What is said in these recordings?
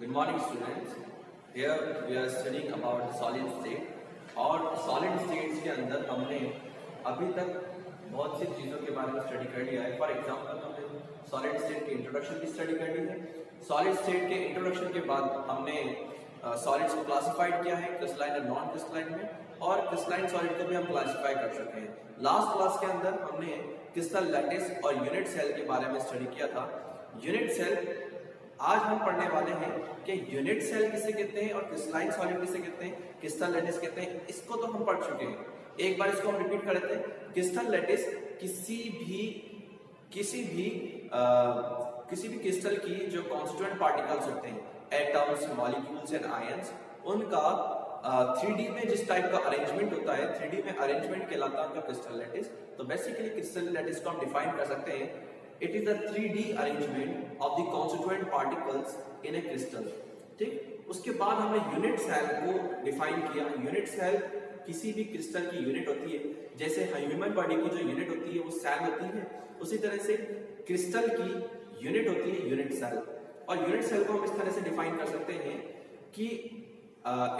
Good morning students. Here we are studying about solid state और solid states के अंदर हमने अभी तक बहुत सी चीज़ों के बारे में स्टडी कर लिया है. फॉर एग्जांपल हमने सॉलिड स्टेट के इंट्रोडक्शन की स्टडी कर ली है. सॉलिड स्टेट के इंट्रोडक्शन के बाद हमने सॉलिड्स को क्लासिफाइड किया है क्रिस्टलाइन और नॉन क्रिस्टलाइन में, और क्रिस्टलाइन सॉलिड को भी हम क्लासिफाई कर चुके हैं. लास्ट क्लास के अंदर हमने क्रिस्टल लैटिस और यूनिट सेल के बारे में स्टडी किया था. यूनिट सेल आज हम पढ़ने वाले हैं कि यूनिट सेल किसे कहते हैं और क्रिस्टलाइन सॉलिड किसे कहते हैं, क्रिस्टल लैटिस कहते हैं. इसको तो हम पढ़ चुके हैं. एक बार इसको हम रिपीट कर लेते हैं. क्रिस्टल लैटिस किसी भी क्रिस्टल की जो कॉन्स्टिट्यूएंट पार्टिकल्स होते हैं, एटम्स, मॉलिक्यूल्स एंड आयंस, उनका 3D में जिस टाइप का अरेंजमेंट होता है, 3D में अरेंजमेंट कहलाता है उनका क्रिस्टल लैटिस. तो बेसिकली क्रिस्टल लैटिस को हम डिफाइन कर सकते हैं. It is a 3D arrangement of the constituent particles in a crystal. ठीक. उसके बाद हमने यूनिट सेल को डिफाइन किया. यूनिट सेल किसी भी क्रिस्टल की यूनिट होती है. जैसे ह्यूमन बॉडी की जो यूनिट होती है वो सेल होती है, उसी तरह से क्रिस्टल की यूनिट होती है यूनिट सेल. और यूनिट सेल को हम इस तरह से डिफाइन कर सकते हैं कि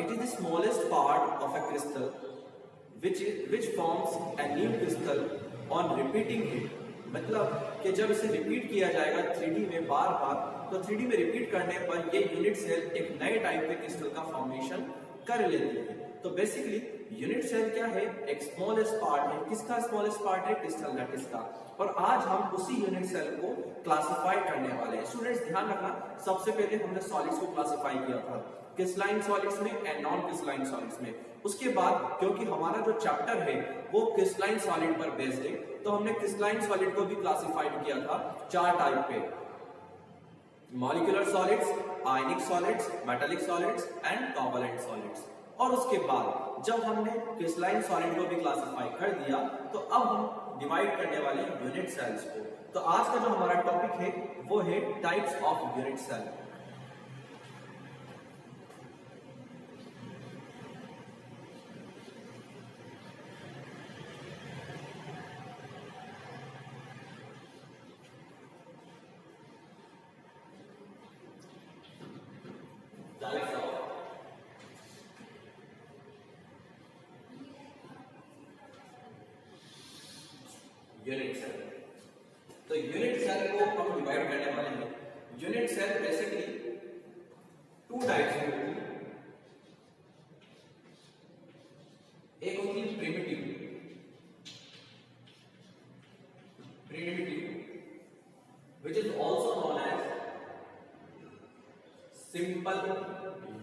it is the smallest part of a crystal which forms a new crystal on repeating it. मतलब कि जब इसे रिपीट किया जाएगा 3D में बार बार, तो 3D में रिपीट करने पर ये यूनिट सेल एक नए टाइप के क्रिस्टल का फॉर्मेशन कर लेती है. तो बेसिकली यूनिट सेल क्या है, एक स्मॉलेस्ट पार्ट है. किसका स्मॉलेस्ट पार्ट है? क्रिस्टल लैटिस का. और आज हम उसी यूनिट सेल को क्लासिफाई करने वाले हैं. स्टूडेंट्स ध्यान रखना, सबसे पहले हमने सॉलिड्स को क्लासिफाई किया था क्रिस्टलाइन सॉलिड्स में एंड नॉन क्रिस्टलाइन सॉलिड्स में. उसके बाद क्योंकि हमारा जो चैप्टर है वो क्रिस्टलाइन सॉलिड पर बेस्ड है, तो हमने क्रिस्टलाइन सॉलिड को भी क्लासिफाइड किया था 4 टाइप पे: molecular solids, ionic solids, metallic solids and covalent solids. और उसके बाद जब हमने क्रिस्टलाइन सॉलिड को भी क्लासिफाई कर दिया, तो अब हम डिवाइड करने वाले यूनिट सेल्स को. तो आज का जो हमारा टॉपिक है वो है types of unit cell. Unit cell. तो यूनिट सेल को हम डिवाइड करने वाले हैं. यूनिट सेल बेसिकली 2 टाइप्स की होती है. एक होती है primitive which is also known as simple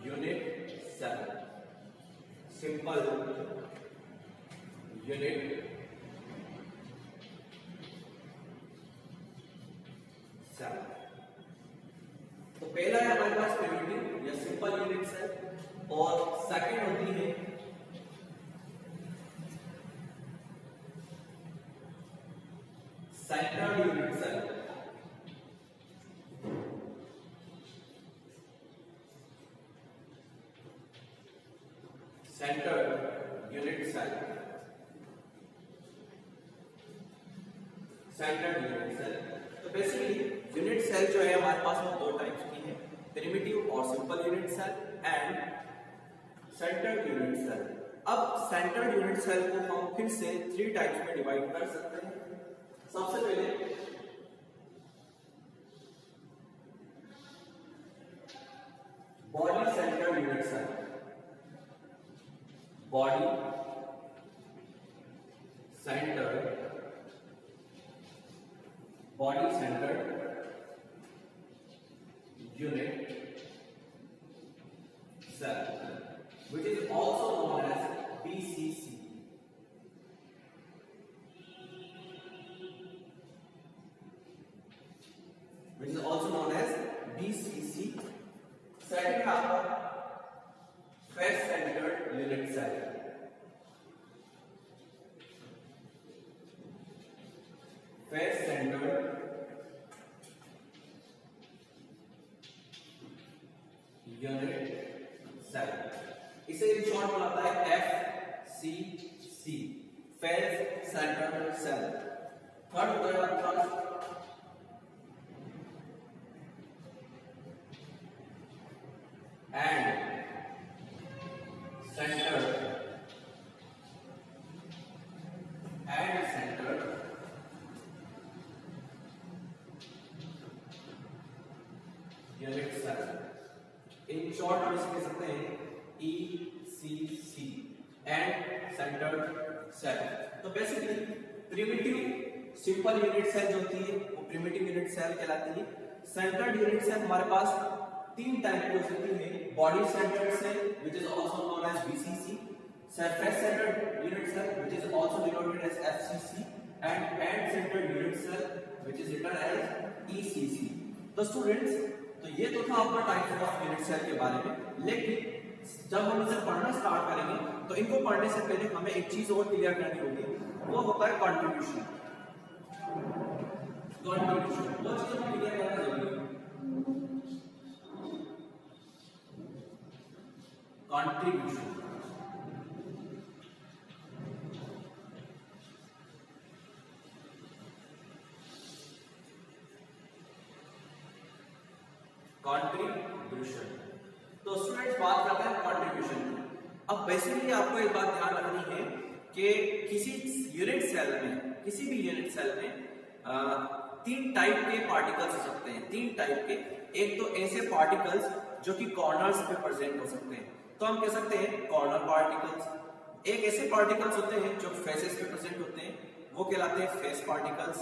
unit cell. Simple unit cell. तो पहला है हमारे पास प्रिमिटिव या सिंपल यूनिट सेल, और सेकंड होती है centered unit cell. Centered unit cell. Centered unit cell. तो बेसिकली यूनिट सेल जो है हमारे पास वो 2 टाइप्स की है: प्रिमिटिव और simple unit cell and centered unit cell. अब सेंटर्ड यूनिट सेल को हम फिर से 3 टाइप्स में डिवाइड कर सकते हैं. सबसे पहले body centered unit cell. Body centered unit cell, which is also known as BCC. Which is also known as BCC. Second आपका face centered unit cell. Face centered unit cell. इसे in short बुलाता है FCC, face centered cell. Third होता है आपका and centered unit cell, in short हम इसे कह सकते हैं ECC and centered cell। तो basically primitive simple unit cell जो होती है वो प्रिमिटिव यूनिट सेल कहलाती है। सेंटर्ड यूनिट सेल हमारे पास तीन टाइप की हो सकती है, body centered cell which is also known as BCC, surface centered unit cell which is also denoted as FCC, and end centered unit cell which is written as ECC। तो students, तो ये तो था आपका टाइप ऑफ यूनिट सेल के बारे में, लेकिन जब हम इसे पढ़ना स्टार्ट करेंगे तो इनको पढ़ने से पहले हमें एक चीज और क्लियर करनी होगी, वो होता है कंट्रीब्यूशन। कंट्रीब्यूशन वो चीज हम क्लियर करना जरूरी है। कंट्रीब्यूशन कंट्रीब्यूशन तो स्टूडेंट्स बात करते हैं कंट्रीब्यूशन की। अब बेसिकली आपको एक बात ध्यान रखनी है कि किसी यूनिट सेल में, किसी भी यूनिट सेल में तीन टाइप के पार्टिकल्स हो सकते हैं, तीन टाइप के। एक तो ऐसे पार्टिकल्स जो कि कॉर्नर्स पे प्रेजेंट हो सकते हैं, तो हम कह सकते हैं कॉर्नर पार्टिकल्स। एक ऐसे पार्टिकल्स होते हैं जो फेसेस पे प्रेजेंट होते हैं, वो कहलाते हैं फेस पार्टिकल्स।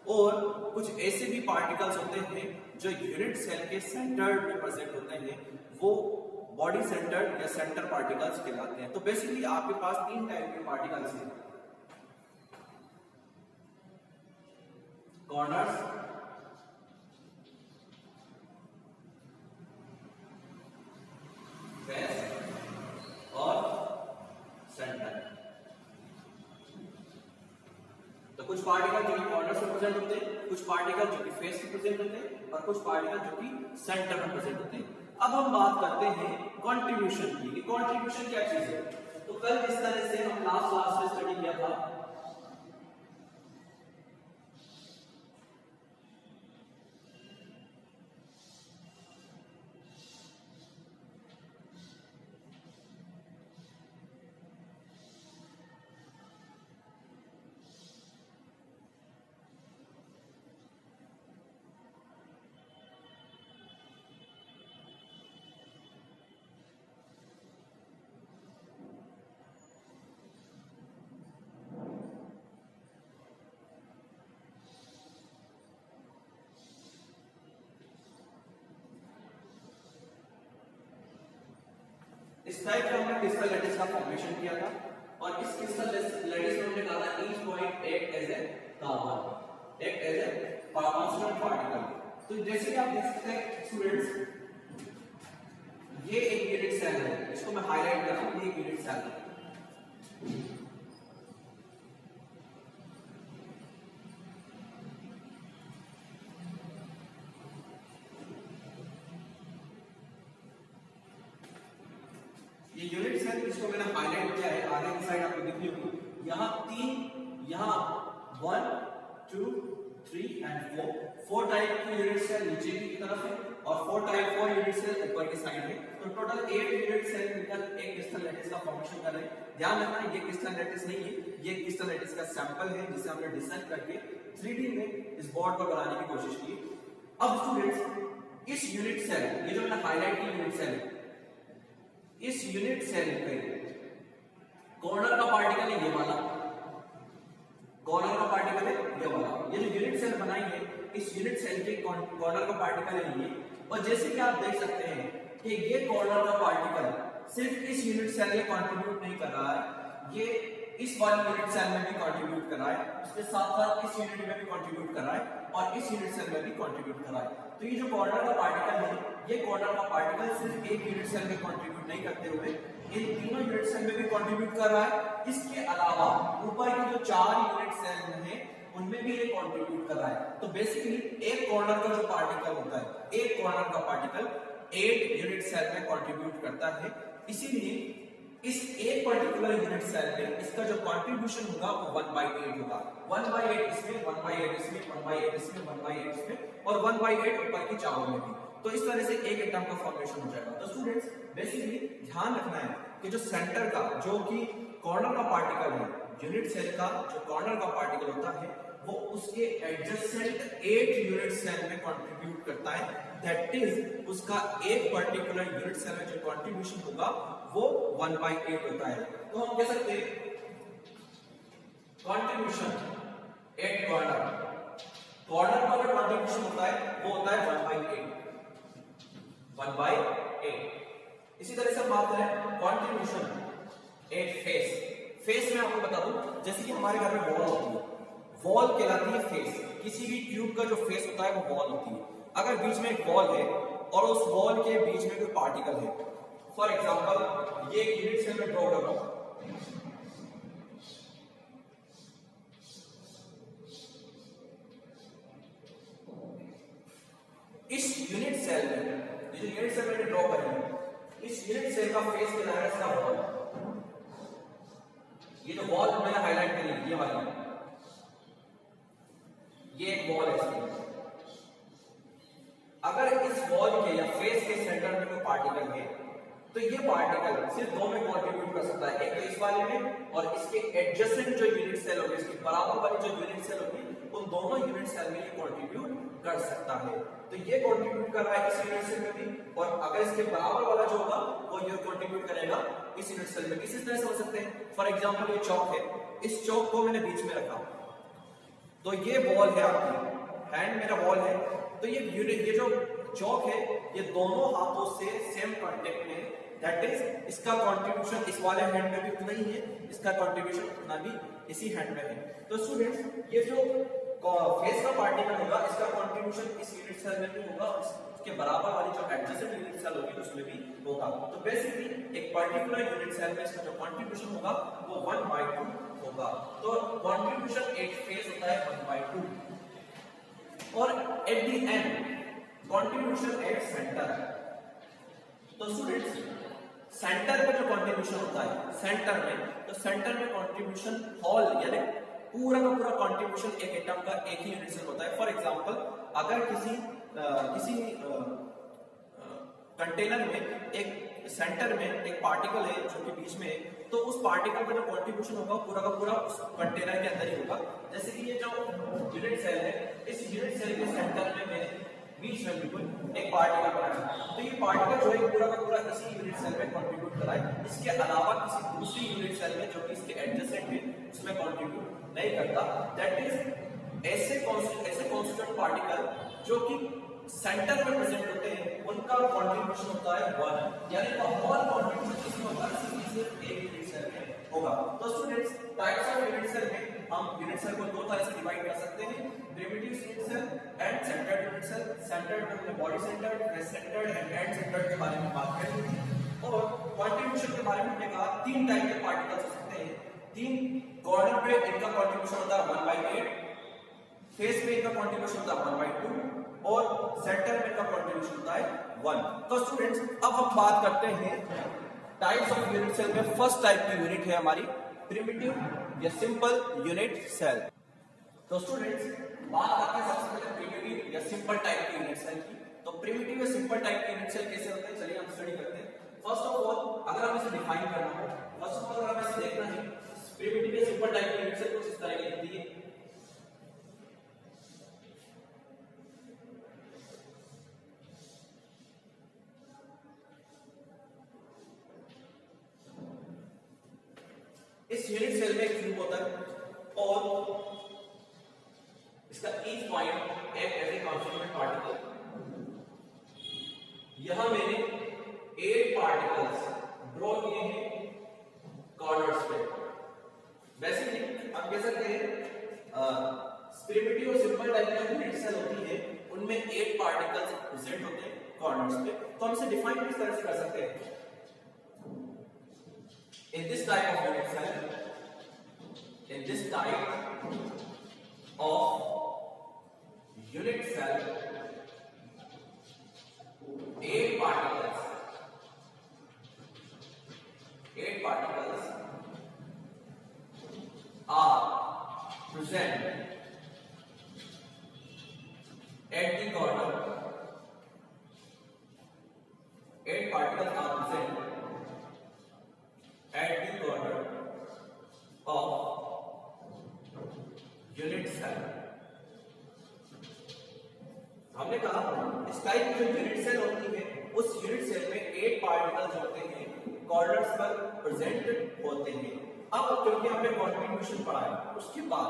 और कुछ ऐसे भी पार्टिकल्स होते हैं जो यूनिट सेल के सेंटर पे प्रेजेंट होते हैं, वो बॉडी सेंटर्ड या सेंटर पार्टिकल्स कहलाते हैं। तो बेसिकली आपके पास तीन टाइप के पार्टिकल्स हैं, कॉर्नर्स, फेस और सेंटर। तो कुछ पार्टिकल जो कि कॉर्नर से प्रेजेंट होते हैं, कुछ पार्टिकल जो कि फेस से प्रेजेंट होते हैं, और कुछ पार्टिकल जो कि सेंटर में प्रेजेंट होते हैं। अब हम बात करते हैं कंट्रीब्यूशन की, कि कंट्रीब्यूशन क्या चीज है। तो कल जिस तरह से हम लास्ट क्लास में स्टडी किया था, इस टाइप का हमने क्रिस्टल लैटिस का फॉर्मेशन किया था, और इस क्रिस्टल लैटिस में हमने कहा था each point act as a carbon, act as a constant particle. तो जैसे कि आप देख सकते हैं स्टूडेंट्स, ये एक यूनिट सेल है, इसको मैं हाईलाइट कर रहा हूं, ये एक यूनिट सेल है। ये यूनिट सेल जिसको मैंने हाईलाइट किया है, आगे की साइड आपको दिख रही होगी, यहाँ तीन, यहाँ 1 2 3 एंड 4 टाइप की यूनिट सेल नीचे की तरफ है, और 4 यूनिट सेल ऊपर की साइड में। तो टोटल 8 यूनिट सेल मिलकर एक क्रिस्टल लैटिस का फॉर्मेशन कर रहे हैं। ध्यान रखना, ये क्रिस्टल लैटिस नहीं है, ये क्रिस्टल लैटिस का सैंपल है जिसे हमने डिजाइन करके 3D में इस बोर्ड पर बनाने की कोशिश की। अब स्टूडेंट्स, इस यूनिट सेल, ये जो मैंने हाईलाइट की यूनिट सेल है, इस यूनिट सेल पे कॉर्नर का पार्टिकल है ये वाला, कॉर्नर का पार्टिकल है ये वाला। ये जो यूनिट सेल बनाई है, इस यूनिट सेल के कॉर्नर का पार्टिकल है ये। और जैसे कि आप देख सकते हैं कि ये कॉर्नर का पार्टिकल सिर्फ इस यूनिट सेल में कंट्रीब्यूट नहीं कर रहा है, ये इस वाली यूनिट सेल में भी कंट्रीब्यूट कर रहा है, उसके साथ साथ इस यूनिट में भी कंट्रीब्यूट कर रहा है, और इस यूनिट सेल में भी कंट्रीब्यूट कर रहा है। तो ये जो कॉर्नर का पार्टिकल है, ये कॉर्नर का पार्टिकल सिर्फ एक यूनिट सेल में कंट्रीब्यूट नहीं करते हुए इन तीनों यूनिट सेल में भी कंट्रीब्यूट कर रहा है। इसके अलावा ऊपर की जो 4 यूनिट सेल हैं उनमें भी ये कंट्रीब्यूट कर रहा है। तो बेसिकली एक कॉर्नर का जो पार्टिकल होता है, एक कॉर्नर का पार्टिकल 8 यूनिट सेल में कंट्रीब्यूट करता है। इसीलिए इस एक पर्टिकुलर यूनिट सेल में इसका जो कंट्रीब्यूशन होगा वो 1/8 होगा। 1/8 इसमें, 1/8 इसमें, 1/8 इसमें, 1/8 इसमें, और 1/8 ऊपर की चारों में भी। तो इस तरह से एक एटम का फॉर्मेशन हो जाएगा। तो स्टूडेंट्स बेसिकली ध्यान रखना है कि जो सेंटर का जो कि कॉर्नर का पार्टिकल है, यूनिट सेल का जो कॉर्नर का पार्टिकल होता है वो उसके एडजेसेंट 8 यूनिट सेल में कंट्रीब्यूट करता है। दैट इज उसका एक पर्टिकुलर यूनिट सेल में जो कंट्रीब्यूशन होगा वो 1/8 होता है। तो हम कह सकते हैं कंट्रीब्यूशन एट कॉर्नर, कॉर्नर का जो कंट्रीब्यूशन होता है वो होता है 1/8। इसी तरह से हम बात करें कंट्रीब्यूशन एट फेस। फेस में आपको बता दूं जैसे कि हमारे घर में वॉल होती है, वॉल कहलाती है फेस। किसी भी ट्यूब का जो फेस होता है वो वॉल होती है। अगर बीच में एक वॉल है और उस वॉल के बीच में कोई पार्टिकल है, फॉर एग्जांपल ये एक यूनिट सेल में ड्रॉ कर रहा हूं, इस यूनिट सेल में ये जो यूनिट सेल मैंने ड्रॉ करी है, इस यूनिट सेल का फेस कहलाता है इसका वॉल। ये जो वॉल मैंने हाईलाइट करी ये वाली, ये एक वॉल है इसकी। अगर इस वॉल के या फेस के सेंटर में कोई पार्टिकल है तो ये पार्टिकल सिर्फ दो में कंट्रीब्यूट कर सकता है, एक तो इस वाले में और इसके एडजेसेंट जो यूनिट सेल होगी, इसके बराबर वाली जो यूनिट सेल होगी उन दोनों यूनिट सेल में ये कंट्रीब्यूट कर सकता है। तो ये कंट्रीब्यूट कर रहा है इस यूनिट सेल में भी, और अगर इसके बराबर वाला जो होगा वो ये कंट्रीब्यूट करेगा इस यूनिट सेल में। किस तरह से हो सकते हैं, फॉर एग्जांपल ये चौक है, इस चौक को मैंने बीच में रखा तो ये वॉल है आपकी, हैंड मेरा वॉल है, तो ये यूनिट ये जो चौक है ये दोनों हाथों से सेम कांटेक्ट में, दैट इज इसका कंट्रीब्यूशन इस वाले हैंड में भी उतना ही है, इसका कंट्रीब्यूशन उतना भी इसी हैंड में है। तो स्टूडेंट्स ये जो फेस का पार्टिकल होगा इसका कंट्रीब्यूशन इस यूनिट सेल में भी होगा, उसके बराबर वाली जो एडजेसेंट यूनिट सेल होगी उसमें भी होगा। तो बेसिकली एक पर्टिकुलर यूनिट सेल में इसका जो कंट्रीब्यूशन होगा वो 1/2 होगा। तो कंट्रीब्यूशन एक फेस होता है 1/2, और at the end contribution at centre. तो स्टूडेंट्स सेंटर पे जो कंट्रीब्यूशन होता है सेंटर में, तो सेंटर में कंट्रीब्यूशन हॉल यानी पूरा का पूरा कंट्रीब्यूशन एक एटम का एक ही यूनिट सेल होता है। फॉर एग्जांपल अगर किसी कंटेनर में एक सेंटर में एक पार्टिकल है जो कि बीच में, तो उस पार्टिकल का जो कंट्रीब्यूशन होगा पूरा का पूरा उस कंटेनर के अंदर ही होगा। जैसे कि ये जो यूनिट सेल है, इस यूनिट सेल के सेंटर में मैंने बीच में बिल्कुल एक पार्टिकल बनाया, तो ये पार्टिकल जो है पूरा का पूरा इसी यूनिट सेल में कंट्रीब्यूट कर रहा है। इसके अलावा किसी दूसरी यूनिट सेल में जो कि इसके एडजेसेंट है उसमें कंट्रीब्यूट नहीं करता। दैट इज ऐसे कॉन्स्टिट्यूएंट पार्टिकल जो कि सेंटर में प्रेजेंट होते हैं उनका कंट्रीब्यूशन होता है 1, यानी हॉल कंट्रीब्यूशन किसमें होगा, सिर्फ एक यूनिट सेल में होगा। तो students types of unit cell में हम यूनिट सेल को दो तरह से डिवाइड कर सकते हैं, primitive unit cell and centered unit cell. Centered में हमने body centered, face centered and and centered के बारे में बात करी थी, और कंट्रीब्यूशन के बारे में हमने कहा तीन टाइप के पार्टिकल्स हो सकते हैं। तीन कॉर्नर पे इनका कंट्रीब्यूशन होता है 1/8, फेस पे इनका कंट्रीब्यूशन होता है 1/2 और सेंटर में इनका कंट्रीब्यूशन होता है 1। तो स्टूडेंट्स अब हम बात करते हैं टाइप्स ऑफ यूनिट सेल में। फर्स्ट टाइप की यूनिट है हमारी प्रिमिटिव या सिंपल यूनिट सेल। तो स्टूडेंट्स बात करते हैं सबसे पहले प्रिमिटिव या सिंपल टाइप की यूनिट सेल की। तो प्रिमिटिव या सिंपल टाइप की यूनिट सेल कैसे होते हैं, चलिए हम स्टडी करते हैं। फर्स्ट ऑफ ऑल अगर हम इसे डिफाइन करना हो, फर्स्ट ऑफ ऑल अगर हमें इसे देखना है, प्रिमिटिव या सिंपल टाइप की यूनिट सेल कुछ इस तरह की दिखती है। इस यूनिट सेल में एक क्यूब होता है और इसका each point act as a constituent particle. यहां मैंने 8 पार्टिकल्स ड्रॉ किए हैं कॉर्नर्स पे। बेसिकली हम कह सकते हैं प्रिमिटिव और सिंपल टाइप की यूनिट सेल होती है उनमें 8 पार्टिकल्स प्रेजेंट होते हैं कॉर्नर्स पे। तो हम इसे डिफाइन किस तरह से कर सकते हैं, in this type of unit cell, in this type of unit cell, 8 particles are present at the corner particles are present at the corner of unit cell. हमने कहा इस टाइप की जो यूनिट सेल होती है उस यूनिट सेल में 8 particles होते हैं कॉर्नर्स पर प्रेजेंट होते हैं। अब क्योंकि हमने कंट्रीब्यूशन पढ़ा है, उसके बाद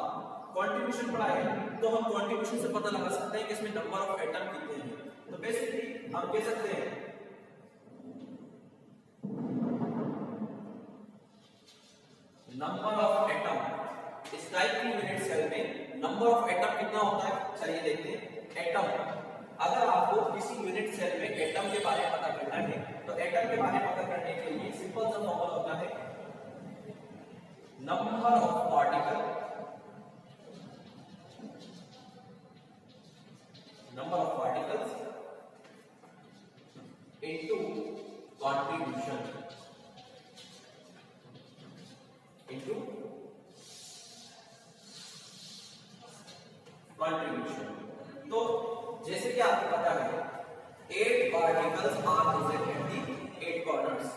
कंट्रीब्यूशन पढ़ा है तो हम कंट्रीब्यूशन से पता लगा सकते हैं कि इसमें नंबर ऑफ एटम कितने हैं। तो बेसिकली हम कह सकते हैं नंबर ऑफ एटम, इस टाइप की यूनिट सेल में नंबर ऑफ एटम कितना होता है, चलिए देखते हैं। एटम, अगर आपको किसी यूनिट सेल में एटम के बारे में पता करना है तो एटम के बारे में पता करने के लिए सिंपल सा फॉर्मूला होता है number of particle into contribution into contribution. तो जैसे कि आपको पता है 8 particles are present at the 8 corners,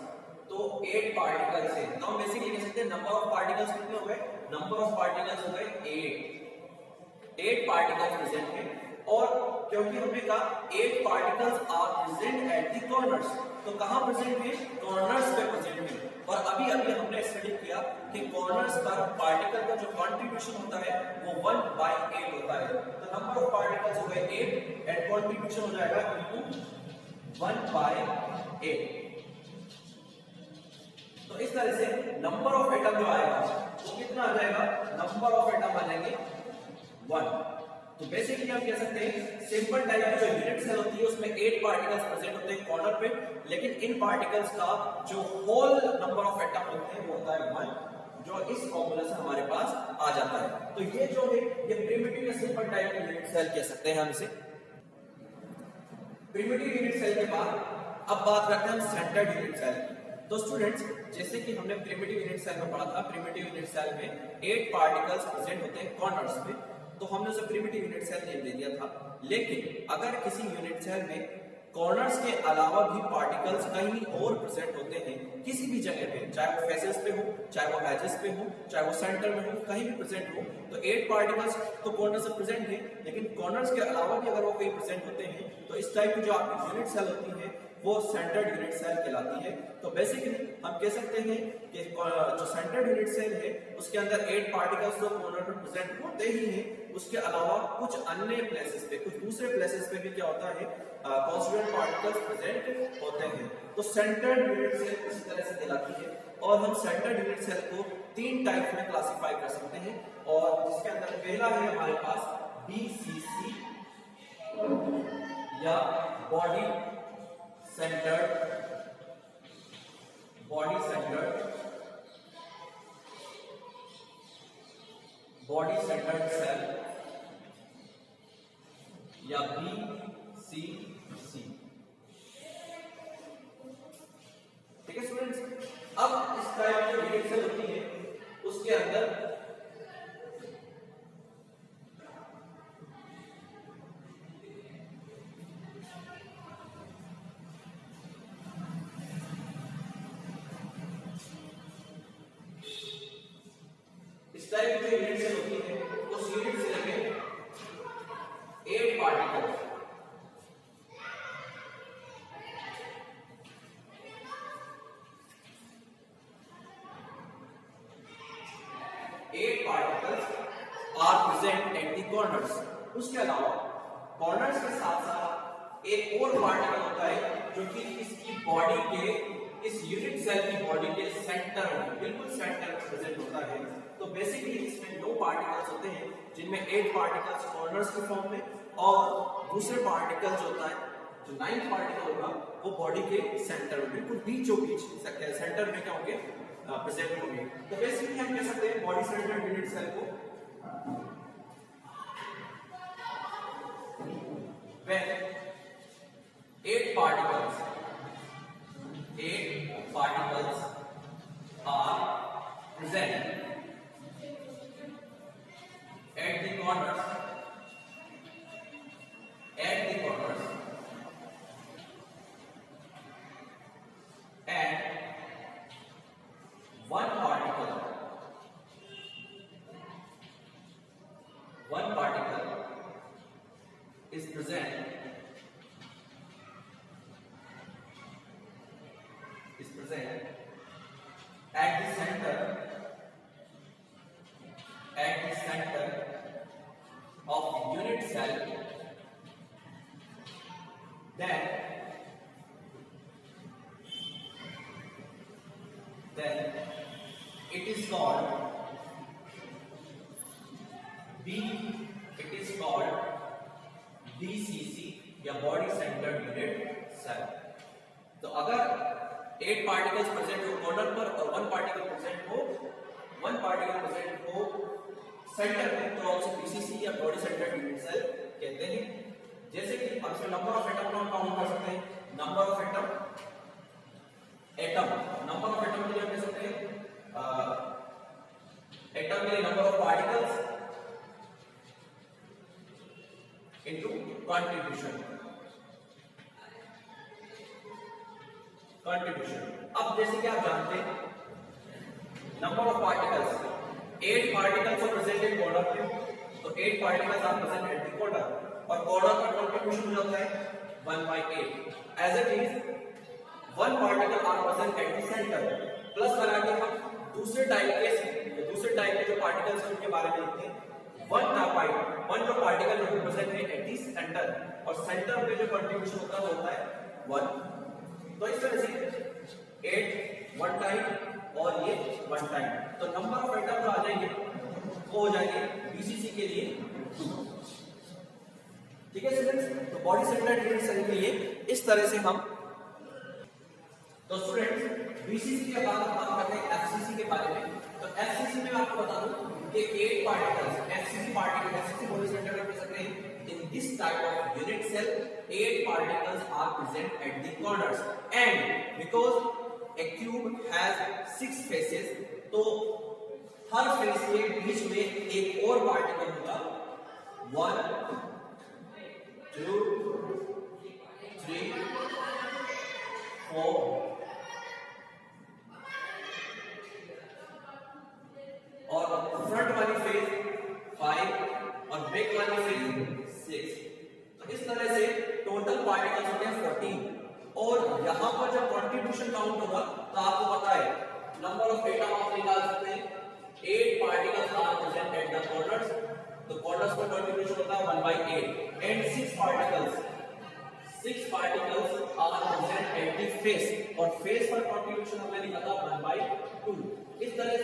तो 8 पार्टिकल्स है तो हम बेसिकली कह सकते हैं नंबर ऑफ पार्टिकल्स कितने हो गए, नंबर ऑफ पार्टिकल्स हो गए 8 पार्टिकल्स प्रेजेंट है। और क्योंकि हमने कहा 8 particles are present at the corners, तो कहां प्रेजेंट है, कॉर्नर्स पे प्रेजेंट है। और अभी हमने स्टडी किया कि कॉर्नर्स पर पार्टिकल का जो कंट्रीब्यूशन होता है वो 1/8 होता है। तो नंबर ऑफ पार्टिकल्स हो गए 8 एंड कंट्रीब्यूशन हो जाएगा इनटू 1/8। तो इस तरह से नंबर ऑफ एटम जो आएगा वो कितना आ जाएगा, नंबर ऑफ एटम आ जाएंगे 1। तो बेसिकली हम कह सकते हैं सिंपल टाइप की जो यूनिट सेल होती है उसमें 8 पार्टिकल्स प्रेजेंट होते हैं कॉर्नर पे, लेकिन इन पार्टिकल्स का जो होल नंबर ऑफ एटम होते हैं वो होता है 1, जो इस फॉर्मूला से हमारे पास आ जाता है। तो ये जो है ये प्रिमिटिव या सिंपल टाइप की यूनिट सेल कह सकते हैं हम इसे। प्रिमिटिव यूनिट सेल के बाद अब बात करते हैं हम सेंटर्ड यूनिट सेल की। तो स्टूडेंट्स जैसे कि हमने प्रिमिटिव यूनिट सेल में पढ़ा था, प्रिमिटिव यूनिट सेल में 8 पार्टिकल्स प्रेजेंट होते हैं कॉर्नर्स पे, तो हमने उसे प्रिमिटिव यूनिट सेल नेम दे दिया था। लेकिन अगर किसी यूनिट सेल में कॉर्नर्स के अलावा भी पार्टिकल्स कहीं और प्रेजेंट होते हैं किसी भी जगह पे, चाहे वो फेसेस पे हो, चाहे वो एजेस पे हो, चाहे वो सेंटर में हो, कहीं भी प्रेजेंट हो, तो 8 पार्टिकल्स तो कॉर्नर से प्रेजेंट है, लेकिन कॉर्नर्स के अलावा भी अगर वो कहीं प्रेजेंट होते हैं तो इस टाइप की जो आपकी यूनिट सेल होती है वो सेंटर्ड यूनिट सेल कहलाती है। तो बेसिकली हम कह सकते हैं कि जो सेंटर्ड यूनिट सेल है उसके अंदर 8 पार्टिकल्स तो कॉर्नर पर प्रेजेंट होते ही हैं, उसके अलावा कुछ अन्य प्लेसेस पे, कुछ दूसरे प्लेसेस पे भी क्या होता है, कॉन्स्टिट्यूएंट पार्टिकल्स प्रेजेंट होते हैं। तो सेंटर्ड यूनिट सेल इस तरह से कहलाती है। और हम सेंटर्ड यूनिट सेल को 3 टाइप में क्लासिफाई कर सकते हैं, और जिसके अंदर पहला है हमारे पास BCC या बॉडी सेंटर्ड सेल या BCC। ठीक है स्टूडेंट्स, अब इस टाइप की यूनिट सेल होती है उसके अंदर टाइप की यूनिट सेल होती है उस यूनिट सेल में 8 particles are present at the corners. उसके अलावा कॉर्नर्स के साथ साथ एक और पार्टिकल होता है जो कि इसकी बॉडी के, इस यूनिट सेल की बॉडी के सेंटर में, बिल्कुल सेंटर में प्रेजेंट होता है। तो बेसिकली इसमें 9 पार्टिकल्स होते हैं जिनमें 8 पार्टिकल्स कॉर्नर्स के फॉर्म में और दूसरे पार्टिकल्स होता है जो 9th पार्टिकल होगा वो बॉडी के सेंटर में, बिल्कुल बीचों बीच सेंटर में क्या होंगे, प्रेजेंट होंगे। तो बेसिकली हम कह सकते हैं बॉडी सेंटर्ड यूनिट सेल को when 8 particles are present at the corners present at the center of unit cell, then it is called BCC या बॉडी सेंटर्ड यूनिट सेल। तो अगर 8 पार्टिकल्स प्रेजेंट हो कॉर्नर पर और 1 पार्टिकल प्रेजेंट हो centre में, तो हम उसे बीसीसी या बॉडी सेंटर्ड यूनिट सेल कहते हैं। जैसे कि हम इसमें नंबर ऑफ एटम काउंट कर सकते हैं। नंबर ऑफ एटम के लिए हम कह सकते हैं एटम के लिए number of particles into contribution. अब जैसे कि आप जानते हैं number of particles, 8 particles are present in corner पे, तो 8 particles are present at the corner, और कॉर्नर का कंट्रीब्यूशन हो जाता है 1/8। As it is 1 particle are present at the center, plus बना के हम दूसरे टाइप के जो पार्टिकल्स हैं उनके बारे में लिखते हैं। 1 जो पार्टिकल रिप्रेजेंट है एट द सेंटर, और सेंटर पे जो कंट्रीब्यूशन होता है वो होता है 1। तो इस तरह से 8 1 टाइम और ये 1 टाइम, तो नंबर ऑफ एटम जो आ जाएंगे वो हो जाएंगे बीसीसी के लिए 2। ठीक है स्टूडेंट्स, तो बॉडी सेंटर्ड यूनिट सेल के लिए इस तरह से हम, तो स्टूडेंट्स बीसीसी के बाद हम बात करते हैं एफसीसी के बारे में। तो एफसीसी में आपको बता दूं कि 8 particles FCC body centered unit cell in this type of unit cell 8 particles are present at the corners, and because a cube has 6 faces, तो हर फेस के बीच में एक और पार्टिकल होगा। 1 2 3 4 और फ्रंट वाली फेस 5 और बैक वाली फेस 6। तो इस तरह से टोटल पार्टिकल्स होते हैं 14, और यहां पर जब कंट्रीब्यूशन काउंट होगा तो आपको पता है नंबर ऑफ एटम आप निकाल सकते हैं। 8 particles are present at the corners, तो कॉर्नर्स पर कंट्रीब्यूशन होता है 1/8, and 6 particles are present at the face, और फेस पर कंट्रीब्यूशन हमने लिखा था 1/2। इस तरह